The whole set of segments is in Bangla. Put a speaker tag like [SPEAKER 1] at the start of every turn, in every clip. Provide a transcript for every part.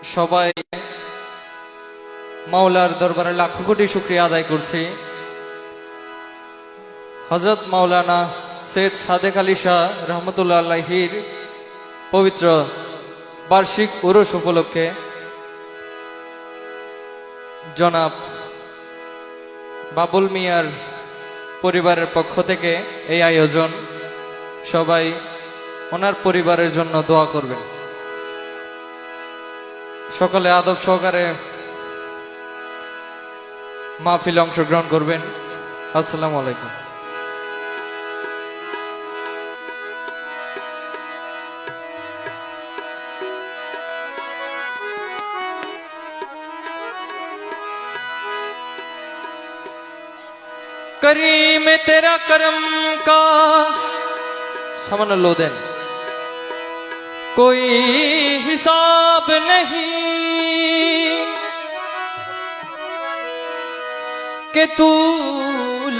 [SPEAKER 1] সবাই মাওলার দরবারে লাখ কোটি শুকরিয়া আদায় করছি। হযরত মাওলানা সৈয়দ সাদেক আলী শাহ রহমতুল্লাহ আলাইহির পবিত্র বার্ষিক উরুস উপলক্ষে জনাব বাবুল মিয়ার পরিবারের পক্ষ থেকে এই আয়োজন। সবাই ওনার পরিবারের জন্য দোয়া করবেন। সকলে আদব সহকারে মাহফিলে অংশগ্রহণ করবেন। আসসালামু আলাইকুম। करीम तेरा करम का सामने लो देन कोई हिसाब नहीं कि तू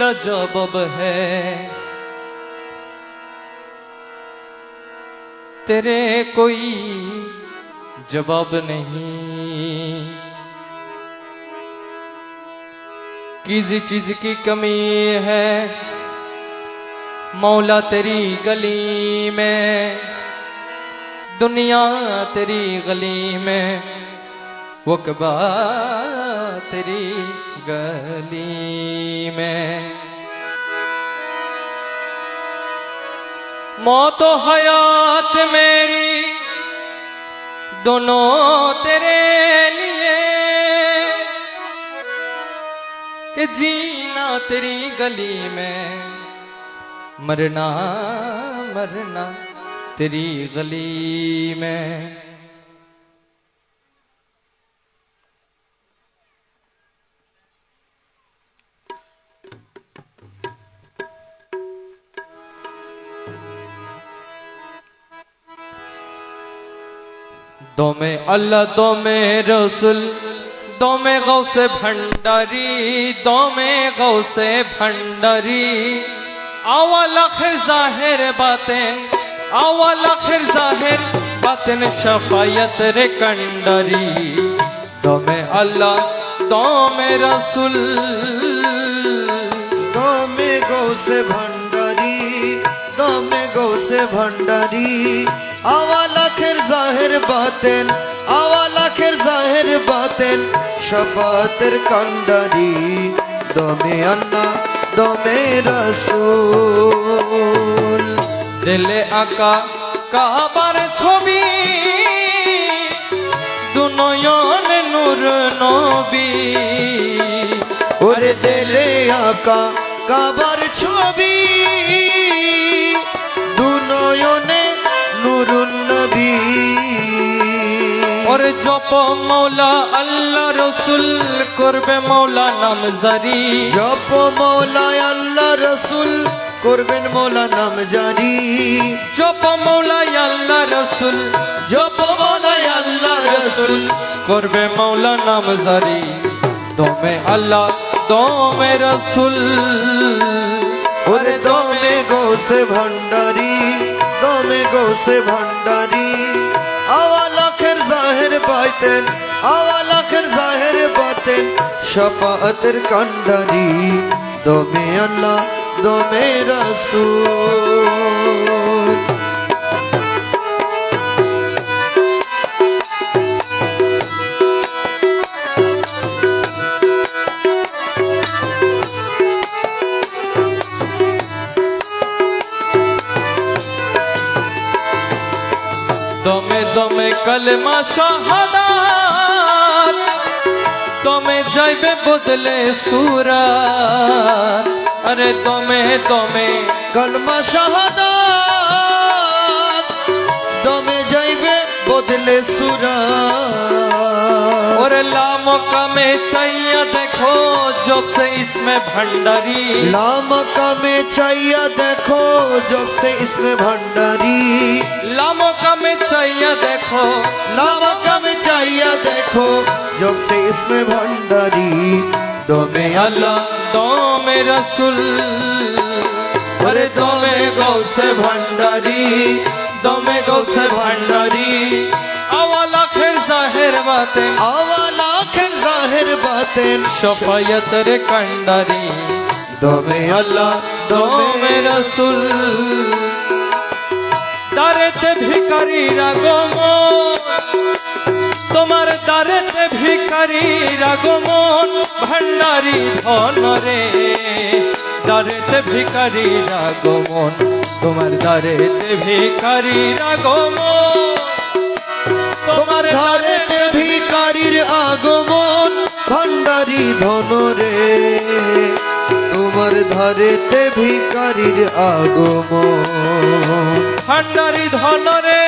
[SPEAKER 1] लाजवाब है, तेरे कोई जवाब नहीं। किसी चीज की कमी है मौला तेरी गली में, दुनिया तेरी गली में, वक़्बा तेरी गली में। मौत और हयात मेरी दोनों तेरे लिए, कि जीना तेरी गली में, मरना मरना तेरी गली में। दो में अल्लाह दो में रसूल दो में गौसे भंडारी, दो में गौसे भंडारी। अव्वल आखिर जाहिर बातें, अव्वल आखिर जाहिर बातें शफायत रे कंडरी। दो में अल्लाह दो में रसूल,
[SPEAKER 2] दो में गौसे भंडारी, दो में गौसे भंडारी। अव्वल आखिर जाहिर बातें, अव्वल आखिर जाहिर बातें शफाअतेर कंडारी। दो में अल्लाह दो में रसूल।
[SPEAKER 1] दिले आका काবার ছবি, দুনয়ন নূর নবী।
[SPEAKER 2] ওরে দিলে আকা কাবার ছবি, দুনয়নে নূরুন নবী।
[SPEAKER 1] और जप मौला अल्लाह रसूल करबे मौला नाम जारी।
[SPEAKER 2] जप मौला अल्लाह रसूल করবেন মৌলা নাম জারি।
[SPEAKER 1] जप मौला अल्लाह रसूल,
[SPEAKER 2] जप मौला अल्लाह रसूल
[SPEAKER 1] करबे मौला नाम जारी। दो में अल्लाह दो में रसूल।
[SPEAKER 2] ওরে दो में गौसे भंडारी, दो में गौसे भंडारी। अव्वल आखिर जाहिर बातें, अव्वल आखिर जाहिर बातें शफाअतेर कंडारी। दो में अल्लाह दो में रसूल।
[SPEAKER 1] दमे दमे कलमा शाहादात, दमे जाइबे बदले सूरत। अरे दमे दमे
[SPEAKER 2] कलमा शाहादात, दमे जाइबे बदले सूरत।
[SPEAKER 1] और लामका में चाहिए देखो जब से इसमें भंडारी।
[SPEAKER 2] लामका में चाहिए देखो जब से इसमें भंडारी।
[SPEAKER 1] लामका में चाहिए देखो,
[SPEAKER 2] लामका में चाहिए देखो जब से इसमें भंडारी। दो में अल्लाह
[SPEAKER 1] दो में रसूल।
[SPEAKER 2] अरे दो में गौसे भंडारी, दो में गौसे भंडारी।
[SPEAKER 1] अव्वल आखिर जाहिर বাতেন
[SPEAKER 2] আওয়ালা খেন জাহির বাতেন
[SPEAKER 1] শফায়ত রে কান্ডারি
[SPEAKER 2] দমে আল্লাহ
[SPEAKER 1] দমে
[SPEAKER 2] দমে
[SPEAKER 1] রসুল দারেতে ভিখারি আগমন তোমার দারেতে ভিখারি আগমন ভান্ডারি ধন রে দারেতে ভিখারি আগমন তোমার দারেতে ভিখারি আগমন তোমার
[SPEAKER 2] ধারেতে ভিকারির আগমন ভান্ডারি ধন রে তোমার ধারেতে ভিকারির আগমন
[SPEAKER 1] ভান্ডারি ধন রে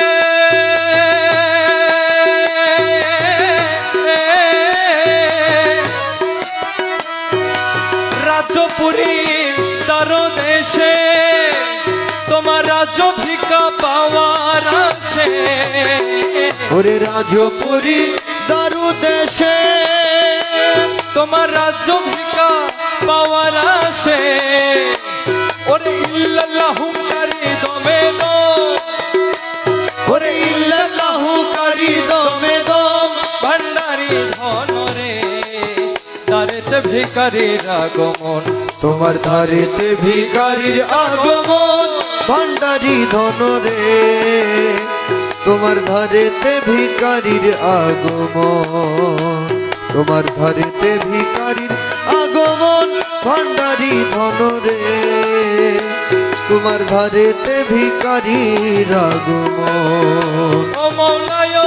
[SPEAKER 1] রাজপুরী তার দেশে তোমার রাজ ভিকা পাওয়ার আসে
[SPEAKER 2] ওরে রাজপুরী দারু দেশে
[SPEAKER 1] তোমার রাজ্য ভিকা পাওয়ার আসে ওরে ইল্লাল্লাহু কারি দমে দো ওরে ইল্লাল্লাহু কারি দমে দম ভান্ডারি ধন রে দারেতে ভিখারির আগমন
[SPEAKER 2] তোমার ধারেতে ভিকারির আগমন ভান্ডারি ধন রে তোমার ধারেতে ভিকারির আগমন তোমার ধারেতে ভিকারির আগমন ভান্ডারি ধন রে তোমার ধারেতে ভিকারির আগমন
[SPEAKER 1] ও মৌলায়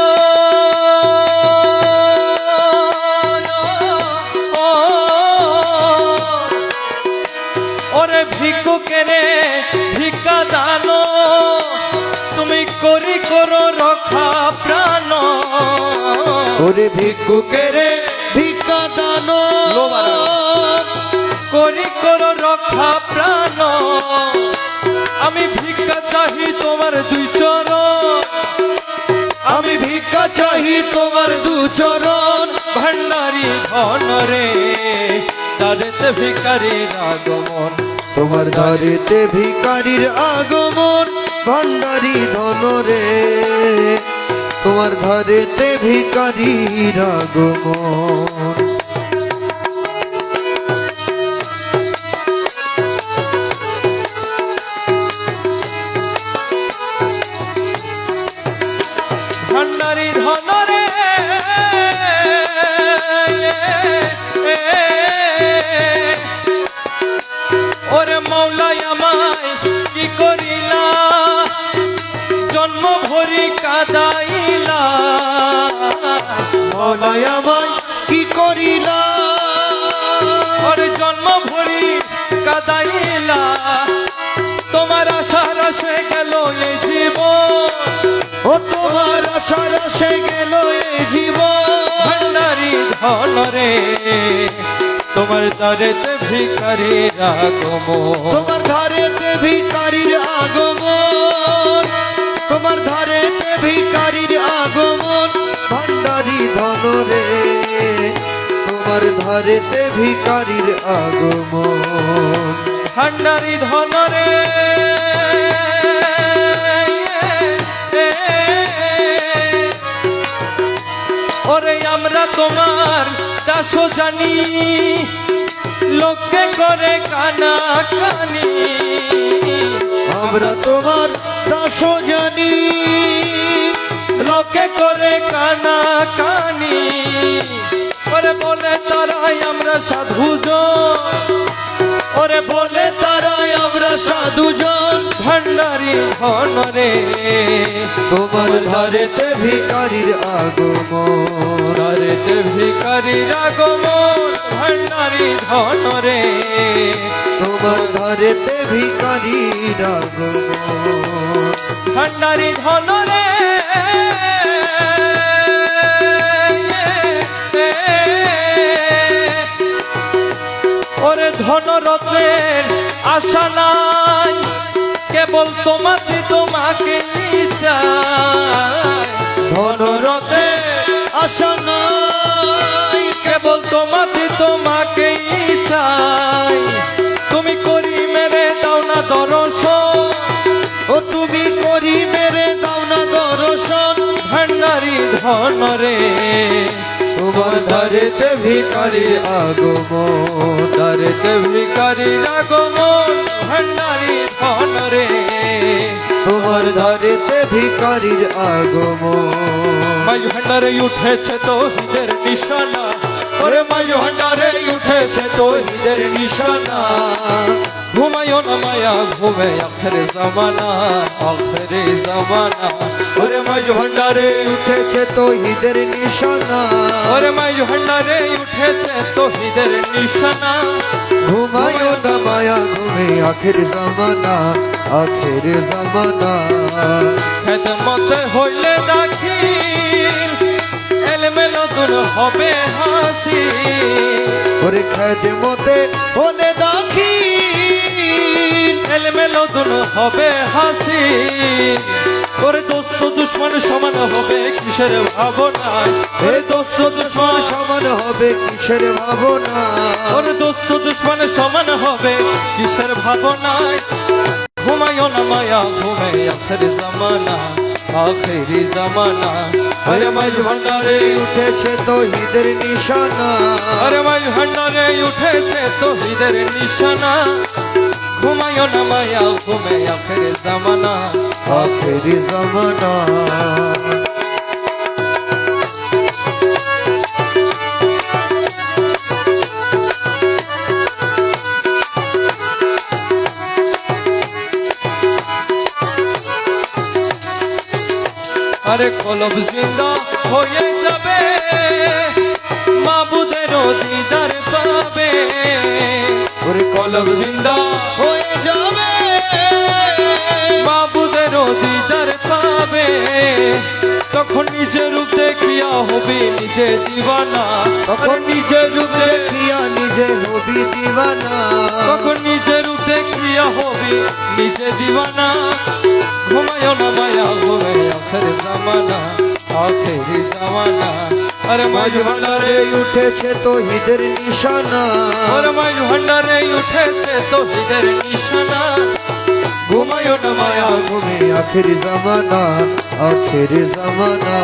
[SPEAKER 1] ওরে ভিক্ষুকেরে ভিক্ষা দানো তুমি করি করো রক্ষা প্রাণ
[SPEAKER 2] ওরে ভিক্ষুকেরে ভিক্ষা দান
[SPEAKER 1] করি করো রক্ষা প্রাণ আমি ভিক্ষা চাহি তোমার দুই চরণ
[SPEAKER 2] আমি ভিক্ষা চাহি তোমার দু চরণ
[SPEAKER 1] ভান্ডারি ধন রে দারেতে ভিখারির আগমন
[SPEAKER 2] তোমার ধারেতে ভিকারির আগমন ভান্ডারি ধন রে তোমার ধারেতে ভিকারির আগমন
[SPEAKER 1] ভান্ডারি ধন রে ওরে মৌলাই আমায় কি করিলা জন্ম ভরি কাদাইলা
[SPEAKER 2] মৌলাই আমায় কি করিলা
[SPEAKER 1] ওরে জন্ম ভরি কাদাইলা তোমার আশার আসে গেল এই জীবন
[SPEAKER 2] ও তোমার আশার আসে গেল এই জীবন
[SPEAKER 1] ভান্ডারি ধন রে তোমার দারেতে ভিখারির আগমন
[SPEAKER 2] তোমার ধারেতে ভিকারির আগমন তোমার ধারেতে ভিকারির আগমন ভান্ডারি ধন রে তোমার ধারেতে ভিকারির আগমন
[SPEAKER 1] ভান্ডারি ধন রে ওরে আমরা তোমার দাস জানি লোকে করে কানা কানি
[SPEAKER 2] আমরা তোমার দাস জানি
[SPEAKER 1] লোকে করে কানা কানি ওরে বলে তারাই আমরা সাধুজন ওরে বলে তারাই আমরা সাধুজন ভান্ডারি ধন রে
[SPEAKER 2] তোমার ধারেতে ভিকারির আগমন
[SPEAKER 1] দারেতে ভিখারির আগমন ভান্ডারি ধন রে
[SPEAKER 2] তোমার ধারেতে ভিকারির আগমন
[SPEAKER 1] ভান্ডারি ধন রে ওরে ধন রত্নের আশা নাই কেবল তোমাকে তোমাকে চাই
[SPEAKER 2] ধনরতে আশা নাই
[SPEAKER 1] কেবল তোমাকে তোমাকে চাই তুমি করি মেরে দাও না দর্শন
[SPEAKER 2] ও তুমি করি মেরে দাও না দর্শন
[SPEAKER 1] ভান্ডারি ধন রে
[SPEAKER 2] তোমার ধারেতে ভিখারি আগমন,
[SPEAKER 1] দারেতে ভিকারির আগমন ভান্ডারি ধন রে
[SPEAKER 2] তোমার ধারেতে ভিখারির আগমন।
[SPEAKER 1] মাঝ ভান্ডারে উঠেছে তৌহিদের নিশানা, ওরে মাঝ ভান্ডারে উঠেছে তৌহিদের নিশানা। ঘুমায়ো না মায়া ঘুমে আখেরে জামানা, আখেরে জামানা।
[SPEAKER 2] ওরে মাঝ ভান্ডারে উঠেছে তৌহিদের নিশানা,
[SPEAKER 1] ওরে মাঝ ভান্ডারে উঠেছে তৌহিদের নিশানা।
[SPEAKER 2] ঘুমায়ো না মায়া ঘুমে আখের জামানা, আখের জামানা।
[SPEAKER 1] খেদমতে হইলে দাখিল এলমেলো দুল হবে হাসি,
[SPEAKER 2] ওরে খেদমতে হলে দাখিল
[SPEAKER 1] এলমেলো দুল হবে হাসি। ওরে দোস্ত দুশ্মন সমান হবে কিসের ভাবনা,
[SPEAKER 2] এ দোস্ত দুশ্মন সমান হবে কিসের ভাবনা,
[SPEAKER 1] ওরে দোস্ত দুশ্মন সমান হবে কিসের ভাবনায়। ঘুমায়ো না মায়া ঘুমে আখেরি জামানা, আখেরি জামানা।
[SPEAKER 2] ওরে মাঝ ভান্ডারে উঠেছে তৌহিদের নিশানা,
[SPEAKER 1] আরে মাঝ ভান্ডারে উঠেছে তৌহিদের নিশানা। ঘুমায়ো না মায়া ঘুমে আখেরি জামানা,
[SPEAKER 2] আখের জামানা।
[SPEAKER 1] আরে কলব জিন্দা হয়ে যাবে মাবুদের দিদার পাবে,
[SPEAKER 2] ওরে
[SPEAKER 1] কলব জিন্দা
[SPEAKER 2] হয়ে যাবে
[SPEAKER 1] মাবুদের দিদার পাবে। তখন নিজের রূপ দেখিয়া হবি নিজে দিবানা,
[SPEAKER 2] তখন নিজের রূপ দেখিয়া নিজে হবি দিবানা,
[SPEAKER 1] তখন নিজের রূপ দেখিয়া হবি নিজে দিবানা। ঘুমায়ো না মায়া ঘুমে আখের জামানা, আখেরি জামানা। আরে মাঝ
[SPEAKER 2] মাঝ ভান্ডারে উঠেছে তৌহিদের নিশানা,
[SPEAKER 1] ওরে মাঝ ভান্ডারে উঠেছে তৌহিদের নিশানা।
[SPEAKER 2] ঘুমায়ো না মায়া ঘুমে আখের জামানা, আখের জামানা।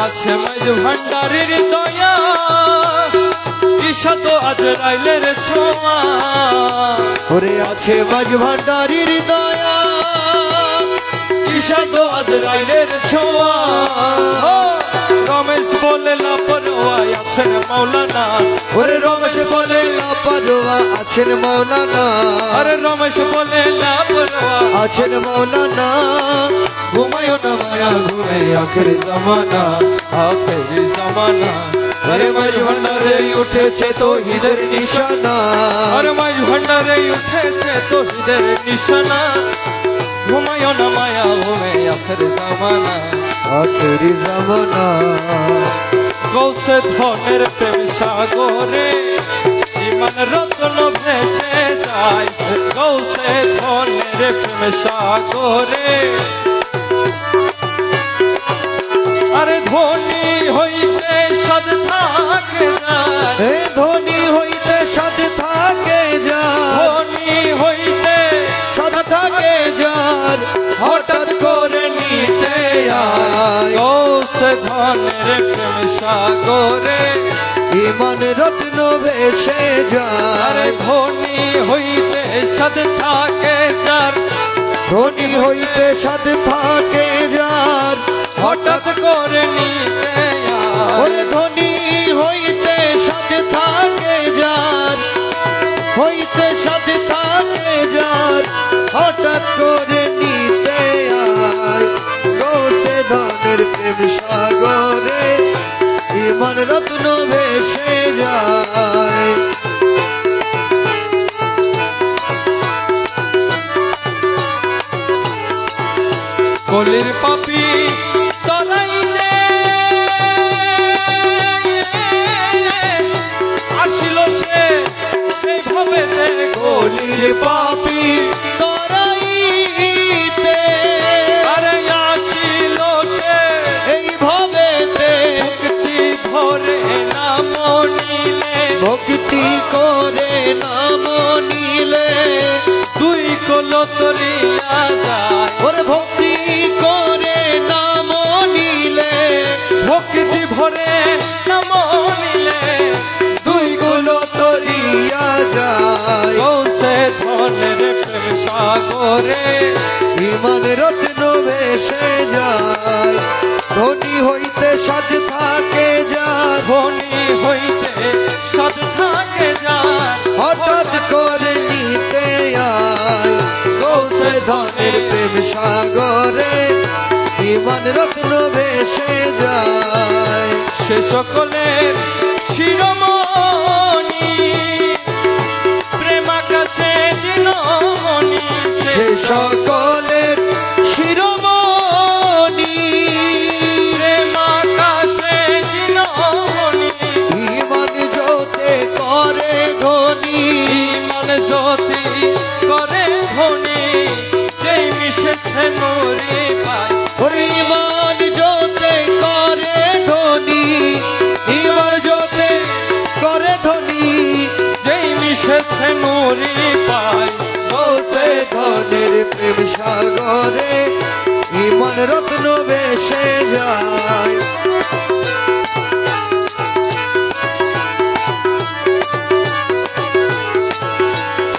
[SPEAKER 1] আছে মাঝ ভান্ডারের দয়া, ঈশা তো আজ রাইলের ছোঁয়া।
[SPEAKER 2] ওরে আছে মাঝ ভান্ডারির দয়া,
[SPEAKER 1] ঈশা তো আজ রাইলের ছোঁয়া। ও, রমেশ বলে লাপরওয়াই আছেন মৌলানা,
[SPEAKER 2] ওরে রমেশ বলে লাপরওয়া আছেন মৌলানা,
[SPEAKER 1] আরে রমেশ বলে লাপরওয়া
[SPEAKER 2] আছেন মৌলানা। ঘুমায়ো না মায়া ঘুমে আখের জামানা,
[SPEAKER 1] আখেরি জামানা।
[SPEAKER 2] আরে মাঝ ভান্ডারে উঠেছে তৌহিদের নিশানা,
[SPEAKER 1] আরে মাঝ ভান্ডারে উঠেছে তৌহিদের নিশানা। ঘুমায়ো না মায়া ঘুমে আখের জামানা,
[SPEAKER 2] আখের জামানা।
[SPEAKER 1] গৌসে ধনের প্রেম সাগরে ইমান রত্ন ভেসে যায়, গৌসে ধনের প্রেম সাগরে। আরে ধনী হইতে সদ থাকে যায়,
[SPEAKER 2] এ ধনী হইতে সাথে থাকে যার,
[SPEAKER 1] ধনী হইতে
[SPEAKER 2] সদ থাকে যার, হঠাৎ করে নিতে আয়।
[SPEAKER 1] গৌসে ধনের প্রেম সাগরে।
[SPEAKER 2] ইমান রত্ন ভেসে
[SPEAKER 1] আরে
[SPEAKER 2] যায়,
[SPEAKER 1] ধনী হইতে সদ থাকে যার,
[SPEAKER 2] ধনী হইতে সাথে থাকে যার,
[SPEAKER 1] হঠাৎ করে নিতে আয়।
[SPEAKER 2] ওরে ধনী হইতে সাথে থাকে যার, হইতে সাথে থাকে যার, হঠাৎ করে নিতে আয়। গৌসে ধনের প্রেম সাগরে ইমান রত্ন ভেসে যায়।
[SPEAKER 1] কলির পাপি তরাইলে আসিল সে এইভাবে
[SPEAKER 2] কলির পাপি তরাইতে,
[SPEAKER 1] আরে আসিল সে
[SPEAKER 2] এইভাবে
[SPEAKER 1] ভক্তি ভরে নাম নিলে,
[SPEAKER 2] ভক্তি করে নাম
[SPEAKER 1] তরিয়া যায়
[SPEAKER 2] ওরে ভক্তি করে নাম নিলে
[SPEAKER 1] ভক্তি ভরে নাম নিলে
[SPEAKER 2] দুই গুলো তরিয়া যায়
[SPEAKER 1] গৌসে ধনের প্রেম সাগরে
[SPEAKER 2] ইমান রত্ন ভেসে যায় ধনী হইতে সাজ থাকে যায়
[SPEAKER 1] ধনী হইতে সদ থাকে যার
[SPEAKER 2] হঠাৎ করে নিতে আয় গৌসে ধনের প্রেম সাগরে ইমান রত্ন ভেসে যায়
[SPEAKER 1] সে সকলের শিরোমণি প্রেমাকাশে দিনমণি
[SPEAKER 2] সে সকলের শিরোমণি
[SPEAKER 1] প্রেমাকাশে দিনমণি
[SPEAKER 2] ইমান জ্যোতে করে ধনী
[SPEAKER 1] ইমান জ্যোতি করে ধনী যেই মিশেছে নুরি পায়
[SPEAKER 2] ওরে ইমান জ্যোতে করে ধনী ইমান জ্যোতে করে ধনী
[SPEAKER 1] যেই মিশেছে নুরি পায়
[SPEAKER 2] গৌসে ধনের প্রেম সাগরে ইমান রত্ন ভেসে যায়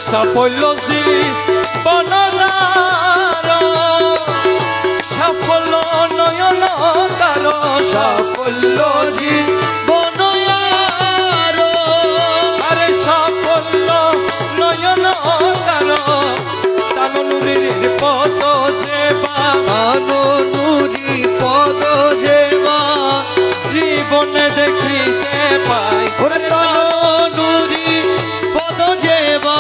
[SPEAKER 1] সাফল্য জীবনার সাফল্য নয়ন তার
[SPEAKER 2] সাফল্য জীবন আরো
[SPEAKER 1] আরে সাফল্য নয়ন তার তানুরির পদ যেবা
[SPEAKER 2] আনুরি পদ যেবা
[SPEAKER 1] জীবনে দেখিতে পাই
[SPEAKER 2] ওরে তানুরি পদ যেবা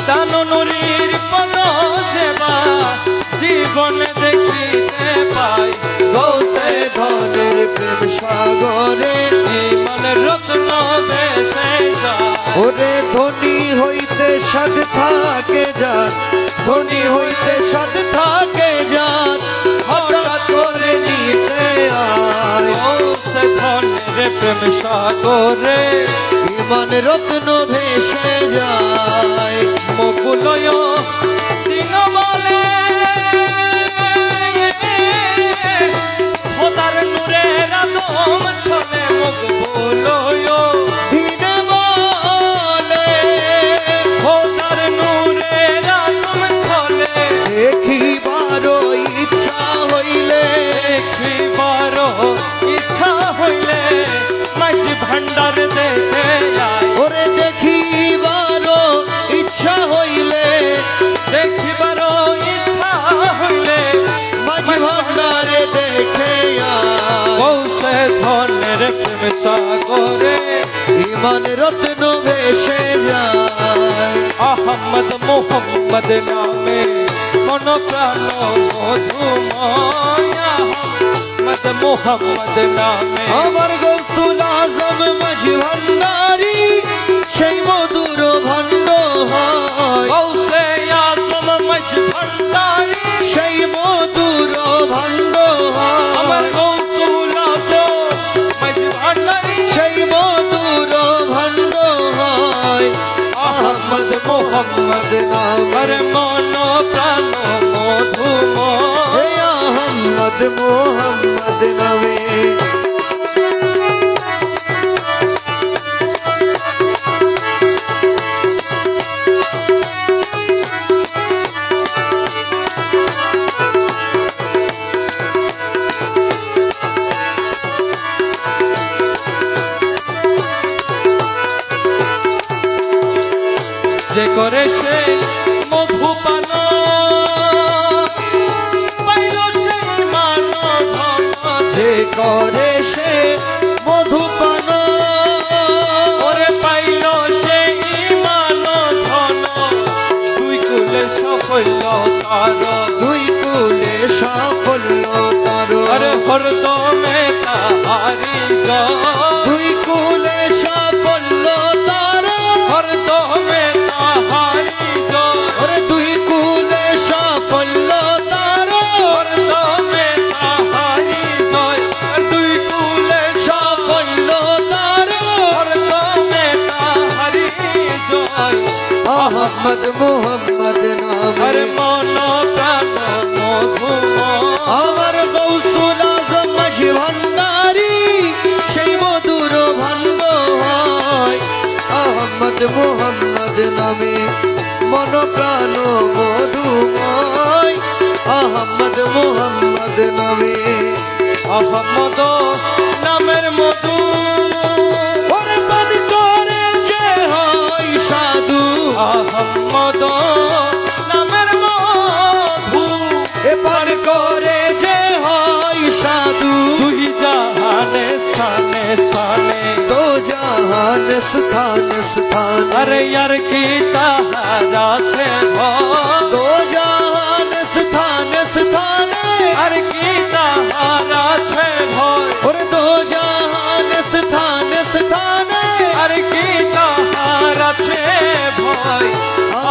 [SPEAKER 1] তানুরির পদ যেবা জীবনে দেখিতে পাই
[SPEAKER 2] গৌসে ধনের প্রেম সাগরে
[SPEAKER 1] ইমান রত্ন বেশে যায়
[SPEAKER 2] ওরে ধনী হইতে সাধ থাকে যান ধনী হইতে সাধ থাকে যান হঠাৎ করে নিতে আয়
[SPEAKER 1] সে ধনের প্রেম সাগরে
[SPEAKER 2] ইমান রত্ন ভেসে যায়
[SPEAKER 1] মুকুলয় দিন বলে খোদার নূরের আদম ছলে মুকুলয়
[SPEAKER 2] দিনে বলে
[SPEAKER 1] খোদার নূরের আদম ছলে
[SPEAKER 2] দেখিবারও ইচ্ছা হইলে
[SPEAKER 1] দেখিবার ইচ্ছা হইলে মাঝি ভান্ডার দেখে যায়
[SPEAKER 2] ওরে দেখিবারও ইচ্ছা হইলে
[SPEAKER 1] দেখিবার ইচ্ছা হইলে
[SPEAKER 2] মাঝি ভান্ডারে দেখে আয়
[SPEAKER 1] গৌসে ধনের প্রেম সাগরে
[SPEAKER 2] ইমান রত্ন ভেসে যায়
[SPEAKER 1] আহমদ মোহাম্মদ নামে মন প্রাণ মধুময় আহমদ মোহাম্মদ নামে
[SPEAKER 2] আমার গৌসুল আজম মাঝি ভান্ডারি সেই মধুর ভণ্ড হয়
[SPEAKER 1] গৌসে আজম মাঝ ভান্ডারি
[SPEAKER 2] সেই মধুর ভণ্ড
[SPEAKER 1] আমার
[SPEAKER 2] হয়
[SPEAKER 1] গৌসুল আজম মাঝ ভান্ডারি
[SPEAKER 2] সেই মধুর ভণ্ড হয়
[SPEAKER 1] আহমদ মোহাম্মদ
[SPEAKER 2] মোহাম্মদ নামে
[SPEAKER 1] আর মন প্রাণ মধুময়
[SPEAKER 2] হে আহমদ মোহাম্মদ নামে
[SPEAKER 1] যে করে সে মধুপান পাইল সেই মান ধন
[SPEAKER 2] যে করে সে মধুপান
[SPEAKER 1] ওরে পাইল সেই মান ধন দুই কুলে সাফল্য তার
[SPEAKER 2] দুই কুলে সাফল্য তার
[SPEAKER 1] আরে হরদমে তাহারি জয়
[SPEAKER 2] দুই কুলে সাফল্য তার
[SPEAKER 1] হরদমে তাহারি জয়
[SPEAKER 2] ওরে দুই কুলে সাফল্য তার
[SPEAKER 1] হরদমে তাহারি জয় দুই কুলে
[SPEAKER 2] সাফল্য তার
[SPEAKER 1] হরদমে তাহারি জয়
[SPEAKER 2] আহমদ মোহাম্মদ নামে
[SPEAKER 1] আরে মন প্রাণ মধুময়
[SPEAKER 2] আমার গৌসুল আজম মাঝি ভান্ডারি সেই মধুর ভান্ড হয় আহমদ মোহাম্মদ নামে মন প্রাণ মধুময় আহমদ মোহাম্মদ নামে
[SPEAKER 1] আহমদ নামের মধু
[SPEAKER 2] ওরে পান করে যে হয় সাধু
[SPEAKER 1] আহমদ নামের মধু
[SPEAKER 2] এ পান করে যে হয় সাধু
[SPEAKER 1] দুই জাহানে স্থানে স্থানে
[SPEAKER 2] দো জাহান স্থান স্থান
[SPEAKER 1] আরে यार की তাহারা আছে
[SPEAKER 2] दो जहान स्थान स्थान
[SPEAKER 1] আর কি তাহারা আছে ভয়
[SPEAKER 2] और दो जहान स्थान स्थान
[SPEAKER 1] আর কি তাহারা আছে ভয়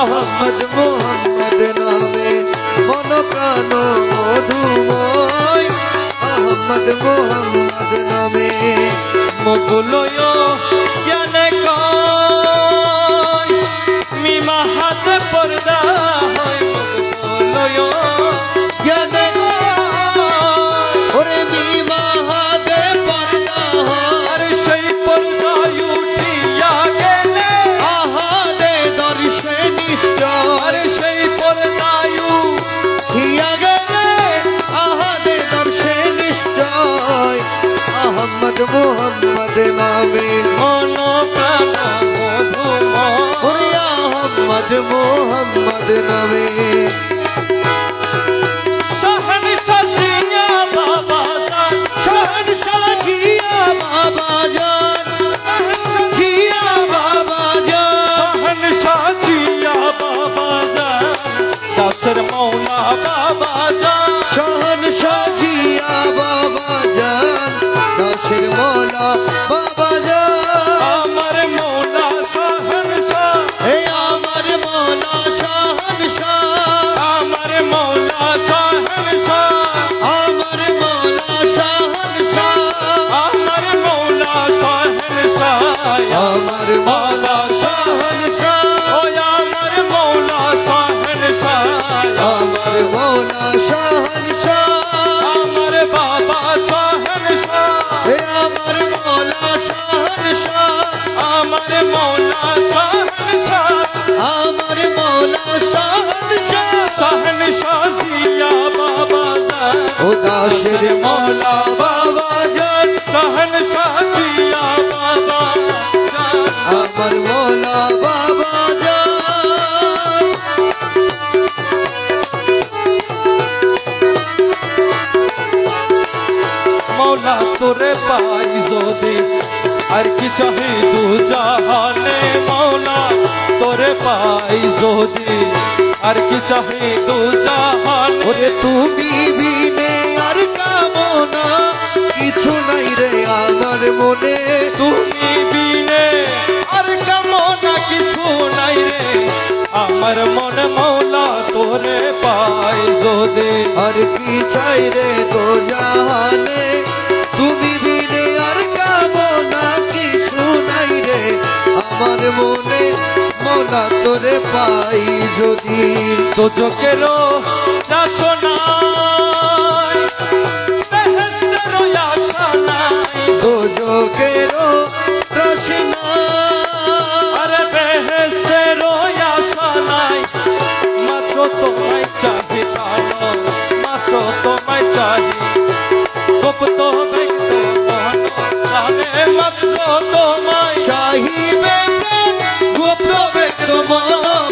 [SPEAKER 2] अहमद मोहम्मद नामे मन प्राण मधुमय अहमद मोहम्मद नामे
[SPEAKER 1] মুগুলয় জ্ঞানে কয় মিমা হাত পর্দা হয় মুগুলয়
[SPEAKER 2] ज्ञान और बीमा हादे पर्दा
[SPEAKER 1] আর সেই পর্দায় উঠিয়া গেলে
[SPEAKER 2] आहा दे दर्शे निश्चय
[SPEAKER 1] আর সেই পর্দায়
[SPEAKER 2] हिया गए आहा दे दर्शे निश्चय अहमद मोहम्मद नामे
[SPEAKER 1] মন প্রাণ মধুময়
[SPEAKER 2] और अहमद मोहम्मद नामे
[SPEAKER 1] শহন সাজিয়া বাবা জান
[SPEAKER 2] शहनशाह जिया बाबा जान जिया बाबा जान
[SPEAKER 1] শহন সাজিয়া বাবা জান দাসের মৌলা বাবা জান
[SPEAKER 2] शहनशाह जिया बाबा जान नासिर मौला बाबा जान
[SPEAKER 1] আমার মৌলা শহন শাহ
[SPEAKER 2] हे अमर मौला शहनशाह
[SPEAKER 1] আমার মৌলা শহন শাহ
[SPEAKER 2] अमर मौला शहनशाह
[SPEAKER 1] আমার মৌলা শহন শাহ
[SPEAKER 2] अमर मौला शहनशाह
[SPEAKER 1] ও আমার মৌলা শহন শাহ
[SPEAKER 2] अमर मौला शहनशाह
[SPEAKER 1] আমার বাবা শহন শাহ
[SPEAKER 2] हे अमर मौला शहनशाह
[SPEAKER 1] আমার মৌলা শহন শাহ
[SPEAKER 2] अमर मौला शहनशाह
[SPEAKER 1] শহন শাহিয়া বাবা জান
[SPEAKER 2] उदासिर मौला बाबा जान
[SPEAKER 1] শহন শাহিয়া বাবা জান
[SPEAKER 2] अमर मौला बाबा जान
[SPEAKER 1] মৌলা তোরে পাই যদি আর কি চাহি দু জাহানে মৌলা তোরে পাই যদি আর কি চাহি দু জাহানে
[SPEAKER 2] ওরে তুমি বিনে আর কামনা কিছু নাই রে আমার মনে
[SPEAKER 1] তুমি বিনে আর কামনা কিছু নাই রে আমার মন মৌলা তোরে পাই যদি
[SPEAKER 2] আর কি চাই রে তো জাহানে তুমি বিনে আর কামনা কিছু নাই রে আমার মনে মনা তোরে পাই যদি
[SPEAKER 1] তোজকেরও রাসনাই বেহেশতেরও আশা নাই
[SPEAKER 2] দোজকেরও তৃষ্ণা
[SPEAKER 1] আরে বেহেশতেরও আশা নাই মাত্র তোমায় চাহি প্রাণ মাত্র তোমায় চাহি গুপ্ত ব্যক্ত মন প্রাণে মাত্র তোমায়
[SPEAKER 2] চাহিবে গুপ্ত ব্যক্ত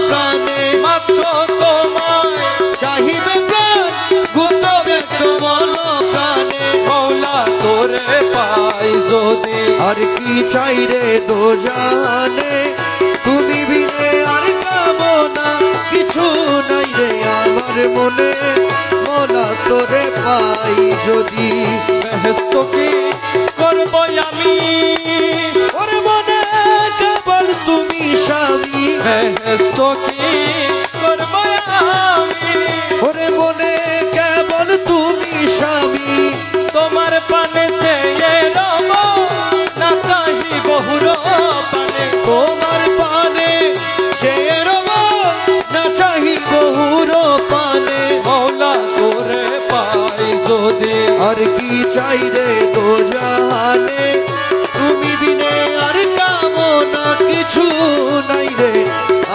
[SPEAKER 2] প্রাণে
[SPEAKER 1] মাত্র তোমায়
[SPEAKER 2] চাহিবে গুপ্ত ব্যক্ত প্রাণে
[SPEAKER 1] মৌলা তোরে পাই যদি
[SPEAKER 2] আর কি চাই রে দো জানে তুমি বিনে আর কামনা কিছু নাই রে আমার মনে মোলা তোরে পাই যদি
[SPEAKER 1] বেহেশত কি করব আমি
[SPEAKER 2] ওরে মনে কেবল তুমি স্বামী
[SPEAKER 1] বেহেশত কি করব আমি
[SPEAKER 2] ওরে মনে কেবল তুমি স্বামী
[SPEAKER 1] তোমার পানে চেয়ে রব না চাহি বহুর পানে
[SPEAKER 2] তোমার পানে সে রবা চাই রে দো জাহানে তুমি বিনে আর কামনা কিছু নাই রে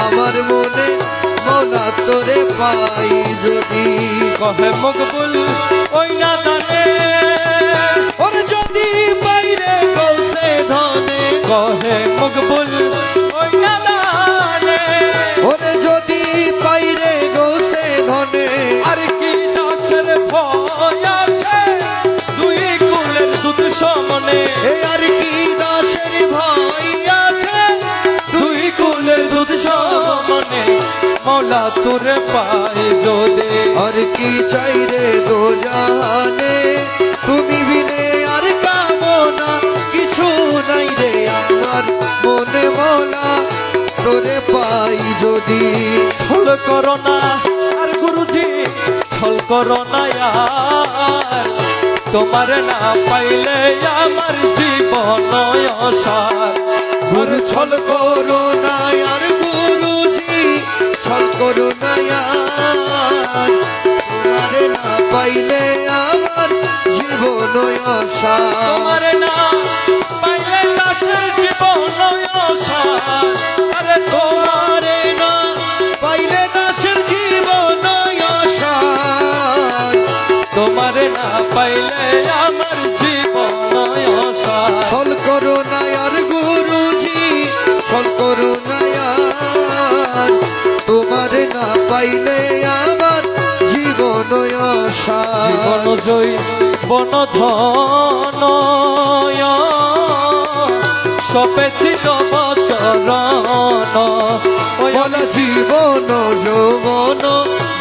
[SPEAKER 2] আমার মনে মৌলা তোরে পাই যদি
[SPEAKER 1] কহে মকবুল ওই না দানে
[SPEAKER 2] ওর যদি বাইরে গৌসে ধনে
[SPEAKER 1] কহে মকবুল ওই না দানে
[SPEAKER 2] ওরে যদি বাইরে গৌসে ধনে
[SPEAKER 1] আর কি দাসের ভয় আছে দুই কুলের দুধ সমনে
[SPEAKER 2] এ আর কি দাসের ভাই আছে
[SPEAKER 1] দুই কুলের দুধ সমনে মৌলা তোরে পাই যদি
[SPEAKER 2] আর কি চাই রে দো জাহানে তুমি বিনে আর কামনা কিছু নাই রে আমার মনে মৌলা তোরে পাই যদি
[SPEAKER 1] ছল করো না আর গুরুজি ছল করো না আর তোমার না পাইলে আমার জীবন অসার
[SPEAKER 2] গুরু ছল করো না আর গুরুজি ছল করো না আর তোমারে না পাইলে আমার জীবন আশা
[SPEAKER 1] তোমার না পাইলে দাসের জীবন অসার আরে
[SPEAKER 2] তোমারে না পাইলে দাসের জীবন আশা
[SPEAKER 1] তোমার না পাইলে আমার জীবন অসার
[SPEAKER 2] ছল করো না আর গুরুজি ছল করো না আর তোমারে না পাইলে আমার জীবন আশা
[SPEAKER 1] জীবন জয়ী বন ধন সপেছি তব চরণ ওই
[SPEAKER 2] বলা জীবন যৌবন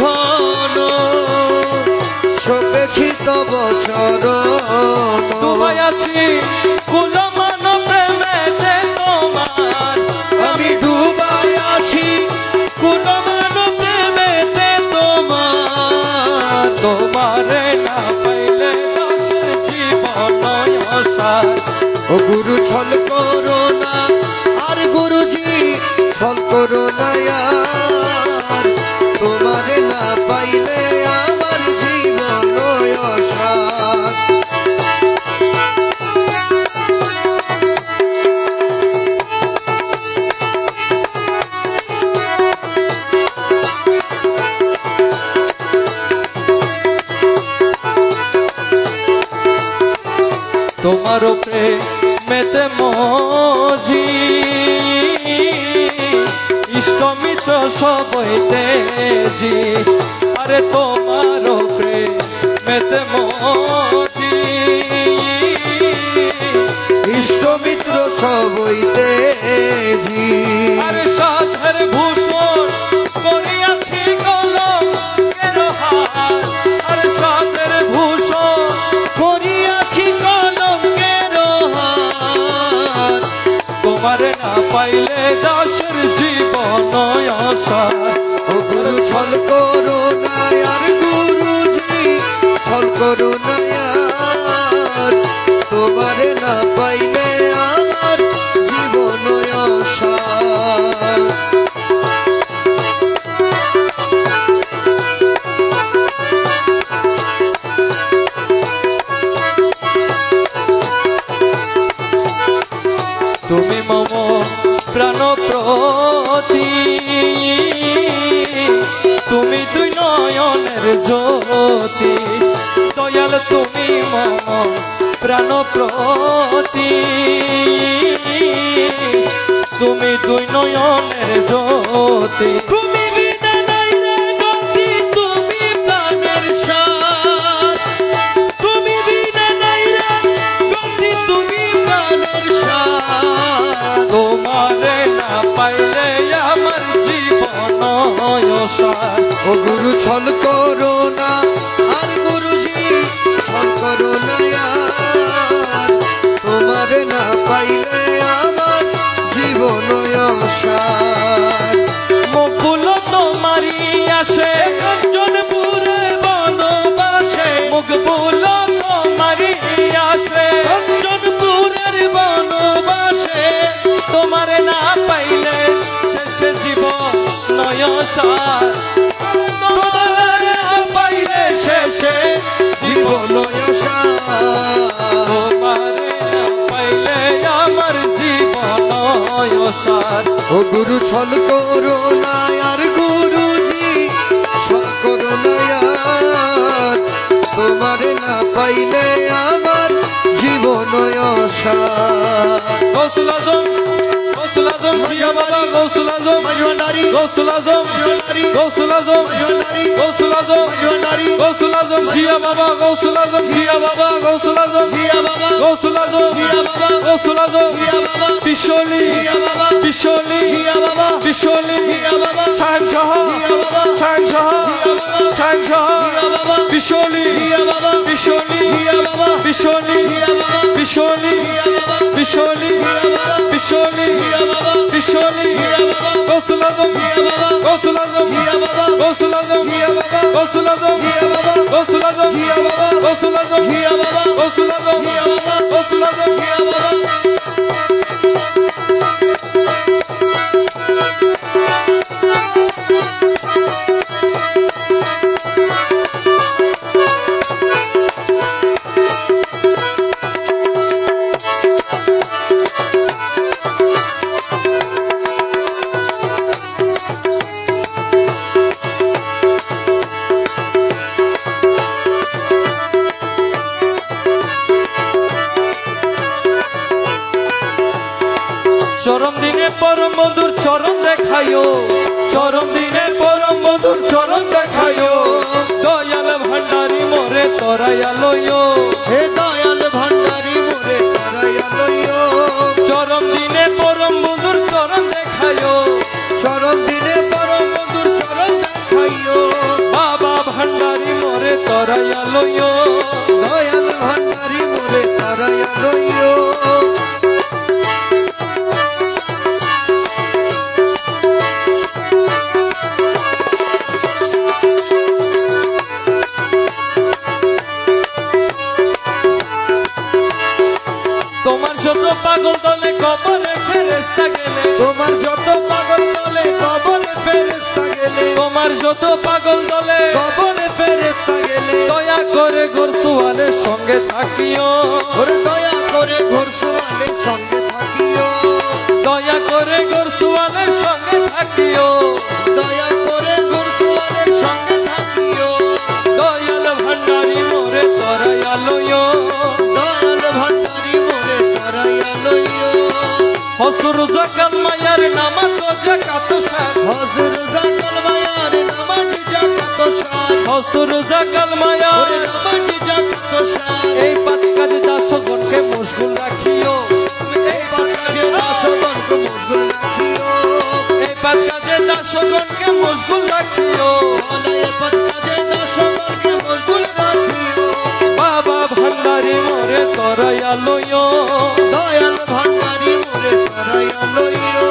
[SPEAKER 2] ধন ছপেছি তব চরণ
[SPEAKER 1] তোমায় আছি কুলমান প্রেমেতে তোমার
[SPEAKER 2] আমি ডুবাই আছি
[SPEAKER 1] কুলমান প্রেমেতে তোমার তোমারে না পাইলে দাসের জীবন অসার
[SPEAKER 2] ও গুরু ছল করো না আর গুরুজি ছল করো না আর তোমারে না পাইলে আমার জীবন অসার
[SPEAKER 1] তোমার প্রেমেতে মজি ইষ্টমিত্র সবইতে জি আরে তোমার প্রেমেতে মজি
[SPEAKER 2] ইষ্টমিত্র সবইতে জি
[SPEAKER 1] আরে সাধের ভূষণ করিয়াছি কলঙ্কের হার আরে সাধের ভূষণ
[SPEAKER 2] করিয়াছি কলঙ্কের হার
[SPEAKER 1] তোমার না পাইলে দাসের জীবন আশা
[SPEAKER 2] ও গুরু ছল করো না আর গুরুজি ছল করো না আর তোমারে না পাইলে আমার জীবন আশা
[SPEAKER 1] তুমি মম প্রাণ প্রতি তুমি দুই নয়নের জ্যোতি দয়াল তুমি মম প্রাণ প্রতি তুমি দুই নয়নের জ্যোতি
[SPEAKER 2] তুমি বিনা নাই রে গতি তুমি প্রাণের সার তুমি বিনা নাই রে গতি তুমি প্রাণের সার
[SPEAKER 1] তোমারে না পাইলে আমার জীবন অসার
[SPEAKER 2] ও গুরু ছল করো না আর গুরুজি ছল করো না আর তোমারে না পাইলে আমার জীবন অসার
[SPEAKER 1] মকুল তোমারি আসে
[SPEAKER 2] কাঞ্চনপুরে বনবাসে
[SPEAKER 1] মকবুল তোমারি আসে
[SPEAKER 2] কাঞ্চনপুরের বনবাসে
[SPEAKER 1] তোমার না পাইলে শেষে জীবন নয়সার
[SPEAKER 2] তোমার না পাইলে শেষে জীবন জীবন আশা
[SPEAKER 1] তোমারে না পাইলে আমার জীবন অসার।
[SPEAKER 2] ও গুরু ছল করো না আর গুরুজি ছল করো না আর তোমারে না পাইলে আমার জীবন আশা
[SPEAKER 1] গৌসুল আজম, গৌসুল আজম জিয়া বাবা, গৌসুল আজম, গৌসুল আজম, গৌসুল আজম, গৌসুল আজম, গৌসুল আজম জিয়া বাবা, গৌসুল আজম জিয়া বাবা, গৌসুল আজম জিয়া বাবা, গৌসুল আজম জিয়া বাবা, গৌসুল আজম জিয়া বাবা, বিশলি জিয়া বাবা, বিশলি জিয়া বাবা, বিশলি জিয়া বাবা, শাহনশাহ জিয়া বাবা, শাহনশাহ জিয়া বাবা, শাহনশাহ জিয়া বাবা, বিশলি জিয়া বাবা, বিশলি জিয়া বাবা, বিশলি জিয়া বাবা, বিশলি জিয়া বাবা, বিশলি জিয়া বাবা, বিশলি জিয়া বাবা, বিশলি জিয়া বাবা, গৌসুল আজম জিয়া বাবা, গৌসুল আজম জিয়া বাবা, গৌসুল আজম জিয়া বাবা, গৌসুল আজম জিয়া বাবা, গৌসুল আজম জিয়া বাবা, গৌসুল আজম জিয়া বাবা, গৌসুল আজম জিয়া বাবা, গৌসুল আজম জিয়া বাবা। চরম দিনে পরম বন্ধুর চরণ দেখাইও, চরম দিনে পরম বন্ধুর চরণ দেখাইও, দয়াল ভান্ডারি মোরে তরাইয়ালইও,
[SPEAKER 2] হে দয়াল ভান্ডারি মোরে তারাইয়া
[SPEAKER 1] চরম দিনে পরম বন্ধুর চরণ দেখাইও,
[SPEAKER 2] চরম দিনে পরম বন্ধুর চরণ দেখাইও
[SPEAKER 1] বাবা ভান্ডারি মোরে তরাইয়ালইও,
[SPEAKER 2] দয়াল ভান্ডারি মোরে তারাইয়া লইও
[SPEAKER 1] তোমার যত পাগল দলে কবরে ফেরেশতা গেলে,
[SPEAKER 2] তোমার যত পাগল দলে কবরে ফেরেশতা গেলে
[SPEAKER 1] তোমার যত পাগল দলে
[SPEAKER 2] কবরে ফেরেশতা গেলে
[SPEAKER 1] দয়া করে গোরসুয়ালের সঙ্গে থাকিও,
[SPEAKER 2] ওরে দয়া করে ঘর সোয়ালের সঙ্গে থাকিও
[SPEAKER 1] দয়া করে গোরসুয়ালের সঙ্গে থাকিও,
[SPEAKER 2] দয়া করে ঘর সোয়ালের সঙ্গে থাকিও
[SPEAKER 1] দয়াল ভান্ডারি মোরে তরাইয়ালইও,
[SPEAKER 2] দয়াল ভান্ডারি মোরে তারাইয়া লইও
[SPEAKER 1] হসুর জাকাত মায়ার নামাজ জাকাত সার,
[SPEAKER 2] হজর জাকাল মায়ার নামাজ জাকাত শান
[SPEAKER 1] হসুর জাকাত মায়ার
[SPEAKER 2] ওরে নামাজ জাকাত শান
[SPEAKER 1] এই পাঁচ কাজে দাসগণকে মশগুল রাখিও,
[SPEAKER 2] এই পাঁচ কাজে দাসগণকে মশগুল রাখিও
[SPEAKER 1] এই পাঁচ কাজে দাসগণকে মশগুল রাখিও,
[SPEAKER 2] এই পাঁচ কাজে দাসগণকে মশগুল রাখিও
[SPEAKER 1] বাবা ভান্ডারি মোরে তরাইয়ালইও,
[SPEAKER 2] দয়াল ভান্ডারি মোরে তারাইয়া লইও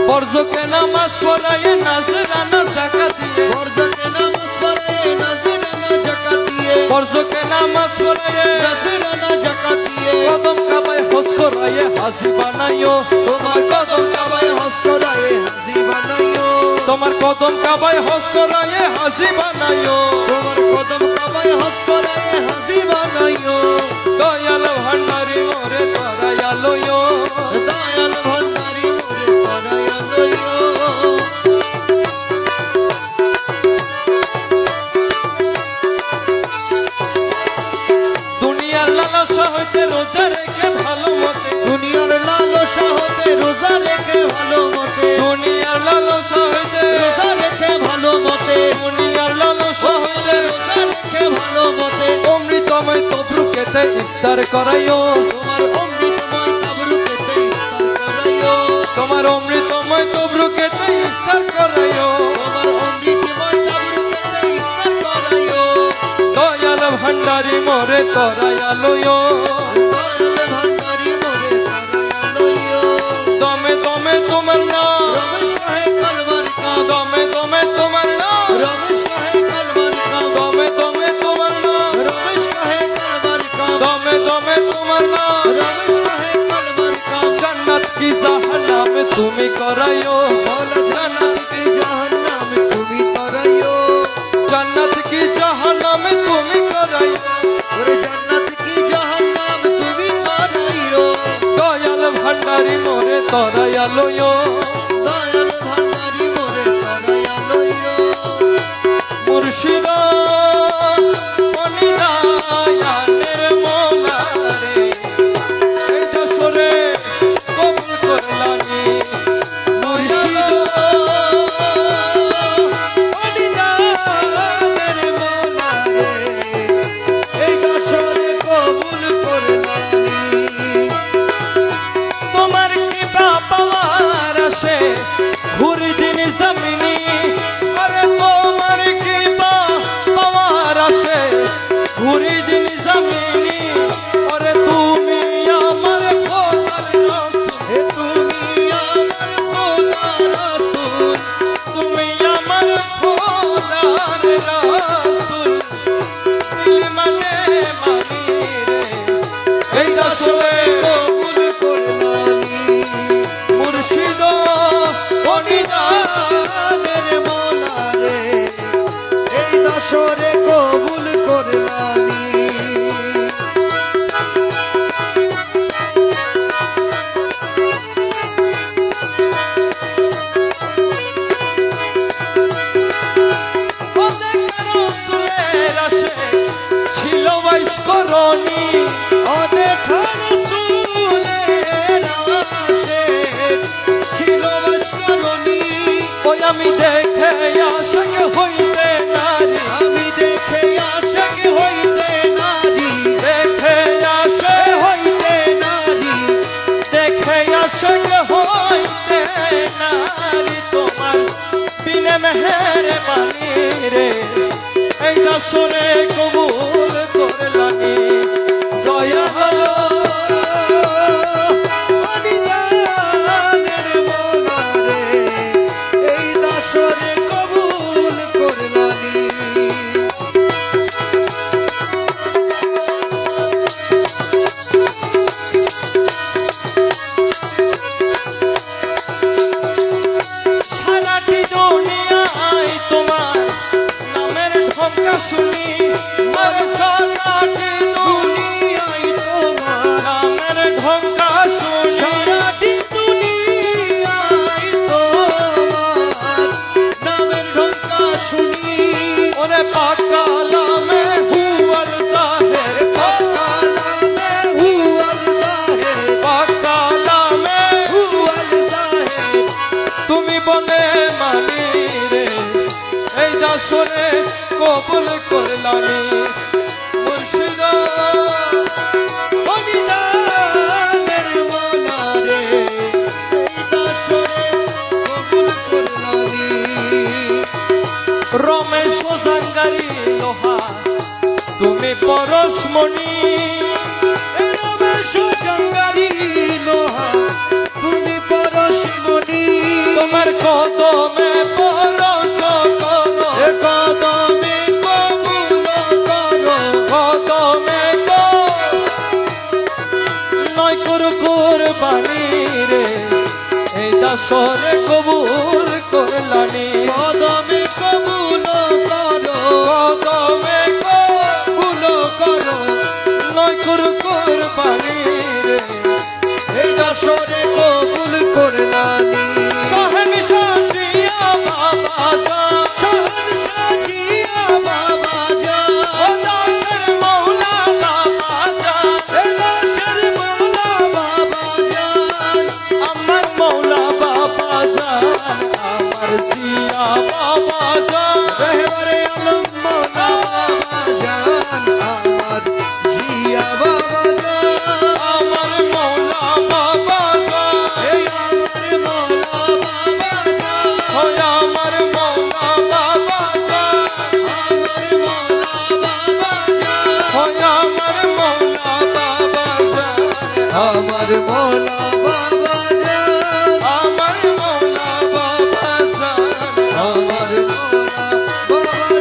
[SPEAKER 1] বর্জকে নামাজ পড়াইয়ে নাজরানা জাকাত দিয়ে,
[SPEAKER 2] ফরজকে নামাজ পড়ে নাজরানা যাকাত দিয়ে
[SPEAKER 1] বর্জকে নামাজ পড়াইয়ে
[SPEAKER 2] নাজরানা যাকাত দিয়ে
[SPEAKER 1] কদম কাবায় হজ করাইয়ে হাসি বানাইও,
[SPEAKER 2] তোমার কদম কাবায় হজ করায়ে হাজি বানাইও
[SPEAKER 1] তোমার কদম কাবায় হজ করাইয়ে হাসি বানাইও,
[SPEAKER 2] তোমার কদম কাবায় হজ করায়ে হাজি বানাইও
[SPEAKER 1] দয়াল ভান্ডারি মোরে তরাইয়ালইও,
[SPEAKER 2] দয়াল ভান্ডারি মোরে তারাইয়া লইও
[SPEAKER 1] দুনিয়ার লালসা হইতে রোজা রেখে ভালো মতে,
[SPEAKER 2] দুনিয়ার লালসা হতে রোজা রেখে ভালো মতে
[SPEAKER 1] দুনিয়ার লালসা হইতে
[SPEAKER 2] রোজা রেখে ভালো মতে
[SPEAKER 1] দুনিয়ার লালসা হইতে
[SPEAKER 2] রোজা রেখে ভালো মতে
[SPEAKER 1] অমৃতময় তবরুকেতে ইফতার করাইও,
[SPEAKER 2] তোমার অমৃতময় তাবরুকেতে ইফতার করাইও
[SPEAKER 1] তোমার অমৃতময় তবরুকেতে ইফতার করাইও,
[SPEAKER 2] তোমার অমৃতময় তাবরুকেতে ইফতার করাইও
[SPEAKER 1] দয়াল ভান্ডারি মোরে তরাইয়ালইও,
[SPEAKER 2] দয়াল ভান্ডারি মোরে তারাইয়া লইও
[SPEAKER 1] দমে দমে তোমার নাম,
[SPEAKER 2] রমেশ কাহে কালবার কা
[SPEAKER 1] দমে দমে তোমার নাম,
[SPEAKER 2] রমেশ কাহে কালবার কা
[SPEAKER 1] দমে দমে তোমার নাম,
[SPEAKER 2] রমেশ কাহে কালবার কা
[SPEAKER 1] দমে দমে তোমার নাম,
[SPEAKER 2] রমেশ কাহে কালবার কা
[SPEAKER 1] জান্নাত কি জাহান্নাম তুমি করাইও,
[SPEAKER 2] বলা
[SPEAKER 1] তরাইয়া লইও
[SPEAKER 2] দয়াল ভান্ডারি মোরে তরাইয়া লইও
[SPEAKER 1] মুর্শিদ অনিদায়ানের মোলারে এই যশোরে কবুল করলানি মুর্শিদ
[SPEAKER 2] অনিদানের মোলারে এই দশরে কবুল করলানি
[SPEAKER 1] তোমার কৃপা পাওয়ার আসে ঘুরি দিন জমিনি আরে তোমার কৃপা পাওয়ার আসে ঘুরি দিন জমিনি আরে তুমি আমার খোদার রাসূল
[SPEAKER 2] হে তুমি আমার খোদার রাসূল
[SPEAKER 1] তুমি আমার খোদার রাসূল দিল মানে মানি রে এই দশরে
[SPEAKER 2] কবুল করলানি
[SPEAKER 1] মুর্শিদ
[SPEAKER 2] অনিদানের মোলারে এই দশরে কবুল করলানি
[SPEAKER 1] রসুলের আসে ছিল বাইশ করণী
[SPEAKER 2] অনেক রাসূলের আসে ছিল বাসরণী
[SPEAKER 1] ওই আমি দেখে আশাক হইতে নারী
[SPEAKER 2] আমি দেখে আশাক হইতে নারী
[SPEAKER 1] দেখে আসে
[SPEAKER 2] হইতে নারী
[SPEAKER 1] দেখে আশাক হইতে নারী তোমার বিনে মেহের বাণী রে এই দশরে কবুল করলানি দয়া হলো
[SPEAKER 2] অনিদানের মোলারে এই দশরে কবুল করলানি
[SPEAKER 1] সারাটি দুনিয়ায় তোমার নামের ঢঙ্কা শুনি আর সারাটি
[SPEAKER 2] দুনিয়ায় তোমার
[SPEAKER 1] নামের ঢঙ্কা শুনি
[SPEAKER 2] সারাটি দুনিয়ায় তোমার নামের ঢঙ্কা শুনি
[SPEAKER 1] ওরে পাকালামে হুয়াল জাহের
[SPEAKER 2] কালামে হুয়াল জাহের
[SPEAKER 1] পাকালামে
[SPEAKER 2] হুয়াল জাহের
[SPEAKER 1] তুমি বলে মানি রে এই যশোরে কবুল করলানি মুর্শিদ
[SPEAKER 2] অনিদানের মোলারে এই দশরে কবুল করলানি
[SPEAKER 1] রমেশ জাঙ্গারি লোহা তুমি পরশমণি
[SPEAKER 2] রমেশ জঙ্গারি লোহা তুমি পরশমণি
[SPEAKER 1] তোমার কদমে পরশ করো
[SPEAKER 2] এ কদমে কবুল করো
[SPEAKER 1] কদমে নয় কুরবানি রে এই যশোরে কবুল করলানি
[SPEAKER 2] কদমে কবুল করো
[SPEAKER 1] কদমে
[SPEAKER 2] কবুল করো
[SPEAKER 1] নয় কুরবানি রে
[SPEAKER 2] এই দশরে কবুল করলানি
[SPEAKER 1] সাহেব শাসিয়া বাবা যা
[SPEAKER 2] শহর সাজিয়া বাবা যা
[SPEAKER 1] ও দাসের মৌলা বাবা যা
[SPEAKER 2] এ দাসের মৌলা বাবা যা
[SPEAKER 1] আমার মৌলা বাবা যা আমার জিয়া বাবা যা
[SPEAKER 2] রহবরে আলম মৌলা বাবা জান আমার জিয়া বাবা জান
[SPEAKER 1] আমার মৌলা বাবা যা
[SPEAKER 2] এই আমার মৌলা বাবা জান
[SPEAKER 1] ওই আমার মৌলা বাবা যা
[SPEAKER 2] আমার মৌলা বাবা জান
[SPEAKER 1] ওই আমার মৌলা বাবা যা
[SPEAKER 2] আমার মৌলা বাবা জান
[SPEAKER 1] আমার মৌলা বাবা যা
[SPEAKER 2] আমার মৌলা বাবা জান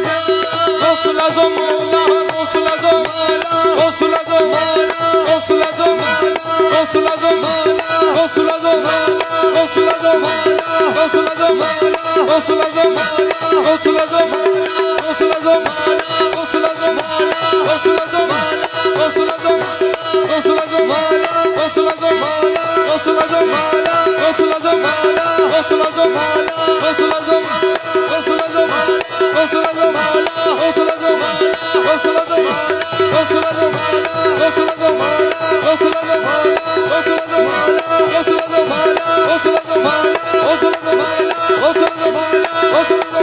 [SPEAKER 1] রসুল আজম মৌলা রসুল আজম রসুল আজম রসুল আজম রসুল আজম রসুল আজম রসুল আজম রসুল আজম রসুল আজম রসুল আজম রসুল আজম রসুল আজম রসুল আজম রসুল আজম রসুল আজম রসুল আজম রসুল আজম রসুল আজম গৌসুল আজম গৌসুল আজম গৌসুল আজম গৌসুল আজম গৌসুল আজম গৌসুল আজম গৌসুল আজম গৌসুল আজম গৌসুল আজম গৌসুল আজম গৌসুল আজম গৌসুল আজম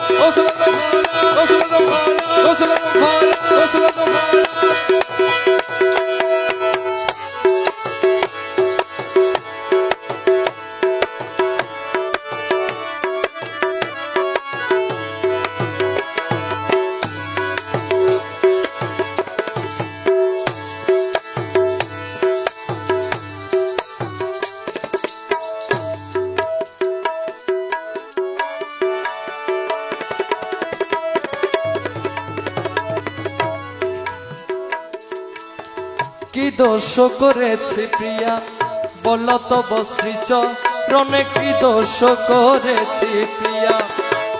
[SPEAKER 1] গৌসুল আজম গৌসুল আজম গৌসুল আজম গৌসুল আজম গৌসুল আজম কি দোষ করেছি প্রিয়া বলো তো বশ্রী চরণে কি দোষ করেছি প্রিয়া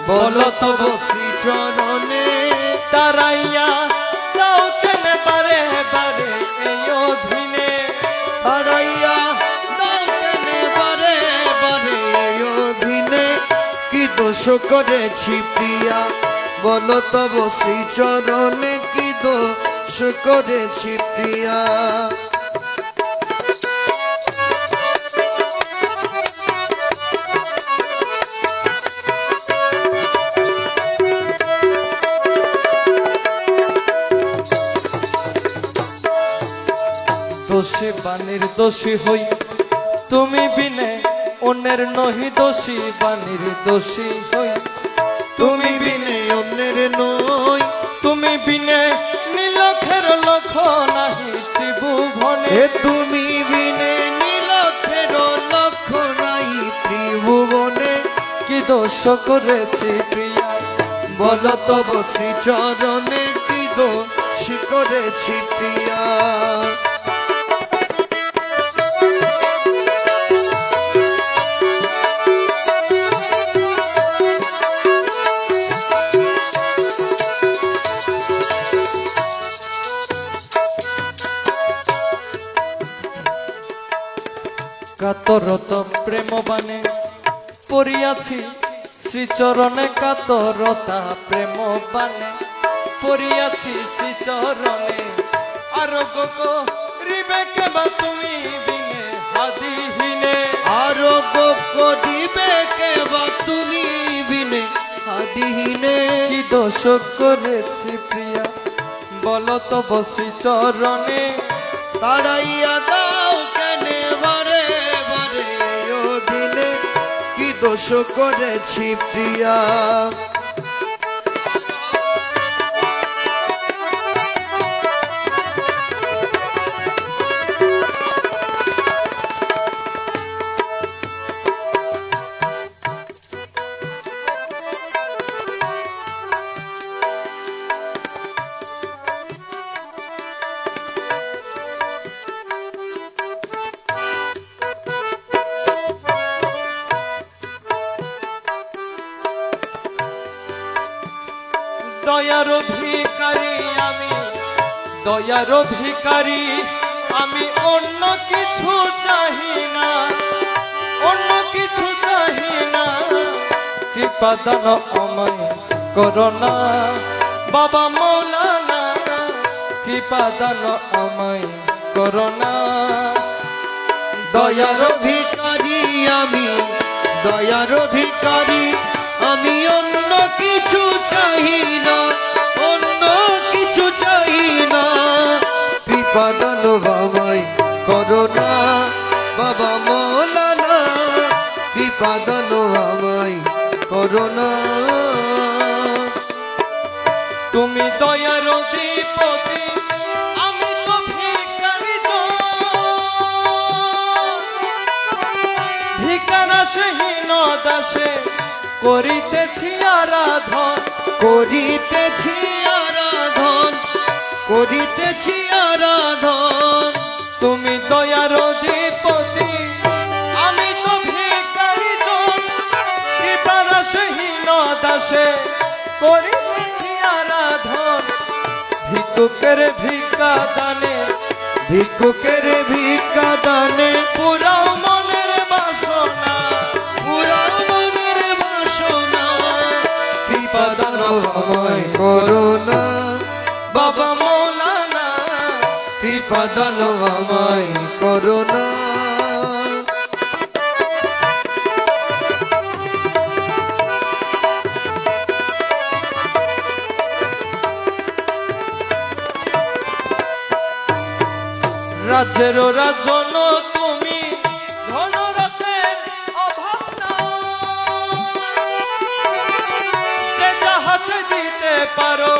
[SPEAKER 1] বলো তো বশ্রী চরণে তারাইয়া দাও কেন বারে বারে এই অধীনে
[SPEAKER 2] হারাইয়া দাও কেন বারে বারে এই অধীনে কি দোষ করেছি প্রিয়া বলো তব শ্রী চরণে কি দোষ করেছি প্রিয়া
[SPEAKER 1] দোষী বা নির্দোষী হই তুমি বিনে অন্যের নহি দোষী বা নির্দোষী হই
[SPEAKER 2] তুমি বিনে অন্যের নই
[SPEAKER 1] তুমি বিনে নীলক্ষের লক্ষ নাহি ত্রিভুবনে
[SPEAKER 2] এ তুমি বিনে নীলক্ষের লক্ষ নাই ত্রিভুবনে
[SPEAKER 1] কি দোষ করেছি প্রিয়া
[SPEAKER 2] বলো তব শ্রী চরণে কি দোষ করেছি প্রিয়া
[SPEAKER 1] কাতরত প্রেম বানে পড়িয়াছি শ্রীচরণে কাতরতা প্রেম বানে পড়িয়াছি শ্রীচরণে আরোগ্য করিবে কেবা তুমি বিনে হাদিহীনে
[SPEAKER 2] আরোগ্য করিবে কেবা তুমি বিনে হাদিহীনে
[SPEAKER 1] কি দোষ করেছি প্রিয়া বলো তো বসি চরণে
[SPEAKER 2] তাড়াইয়া দাও কেনে বারে বারে ও দিনে কি দোষ করেছি প্রিয়া
[SPEAKER 1] দয়ার ভিখারি আমি দয়ার ভিখারি আমি অন্য কিছু চাহি না অন্য কিছু চাহি না কৃপা দান আমায় করোনা বাবা মৌলানা কৃপা দান আমায় করোনা
[SPEAKER 2] দয়ার ভিখারি আমি দয়ার ভিখারি আমি অন্য কিছু চাহি না অন্য কিছু চাহি না কৃপা দান বাবাই করোনা বাবা মৌলানা কৃপা দান বাবাই করোনা
[SPEAKER 1] তুমি দয়ার অধিপতি আমি তো ভিখারি ভিখারাসহীন দাসে করিতেছি আরাধন
[SPEAKER 2] করিতেছি আরাধন করিতেছি আরাধন
[SPEAKER 1] তুমি দয়ার অধিপতি আমি তো ভিখারি কৃপারসহীন দাসে করিতেছি আরাধন ভিক্ষুকের ভিক্ষা দানে
[SPEAKER 2] ভিক্ষুকের ভিক্ষা দানে
[SPEAKER 1] পুরাও মনের বাসনা
[SPEAKER 2] পুরাও মনের বাসনা করো না।
[SPEAKER 1] রাজ্যের রাজন তুমি, ধনরথের অভাব নাই। যে জাহাজ দিতে পারো,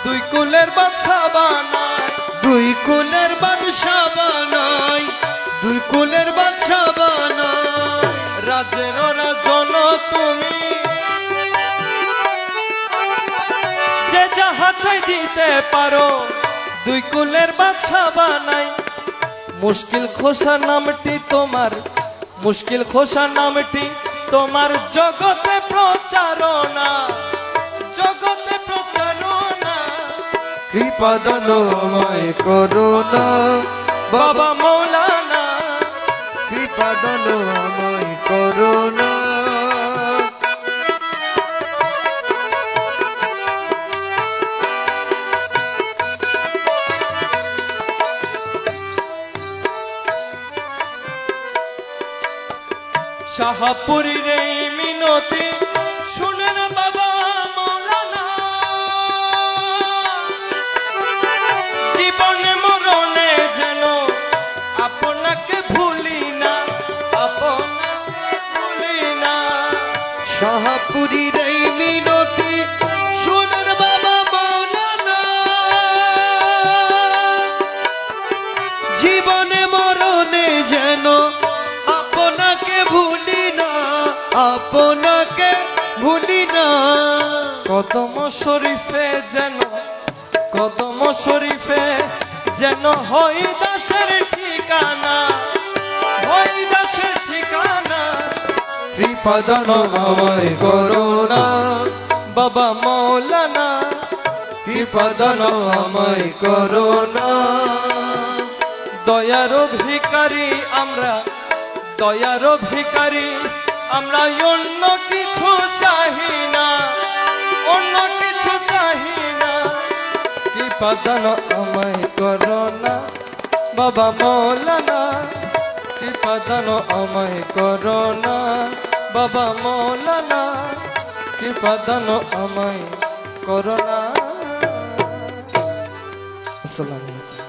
[SPEAKER 1] দুই কুলের বাদশা বানায়।
[SPEAKER 2] দুই কুলের বাদশা বানাই, দুই কুলের বাদশা বানাই।
[SPEAKER 1] রাজ্যের রাজন তুমি, যে জাহাজ দিতে পারো, দুই কুলের বাদশা বানাই। মুশকিল খোসা নামটি তোমার, মুশকিল খোসা নামটি তোমার জগতে প্রচারণা, জগতে প্রচারণা।
[SPEAKER 2] কৃপা দান আমায় করো না
[SPEAKER 1] বাবা মৌলানা,
[SPEAKER 2] কৃপা দান আমায় করো না।
[SPEAKER 1] শাহপুরীর এই মিনতি শুনেন বাবা মৌলানা। জীবনে মরণে যেন আপনাকে ভুলি না, আপনাকে ভুলি না।
[SPEAKER 2] শাহপুরীর এই মিনতি শুনুন বাবা মৌলানা। জীবনে মরণে যেন আপনাকে ভুলি না, আপনাকে ভুলি না।
[SPEAKER 1] কদম শরীফে যেন, কদম শরীফে যেন হই দাসের ঠিকানা, হই দাসের ঠিকানা।
[SPEAKER 2] কৃপা দান আমায় করো না
[SPEAKER 1] বাবা মৌলানা,
[SPEAKER 2] কৃপা দান আমায় করো না।
[SPEAKER 1] দয়ার ভিখারি আমরা, দয়ার ভিখারি আমরা, অন্য কিছু চাহি না, অন্য কিছু চাহি না। কৃপা দান আমায় করো না বাবা মৌলানা, কৃপা দান আমায় করো না বাবা মৌলানা, কৃপা দান আমায় করো না। আসসালামু আলাইকুম।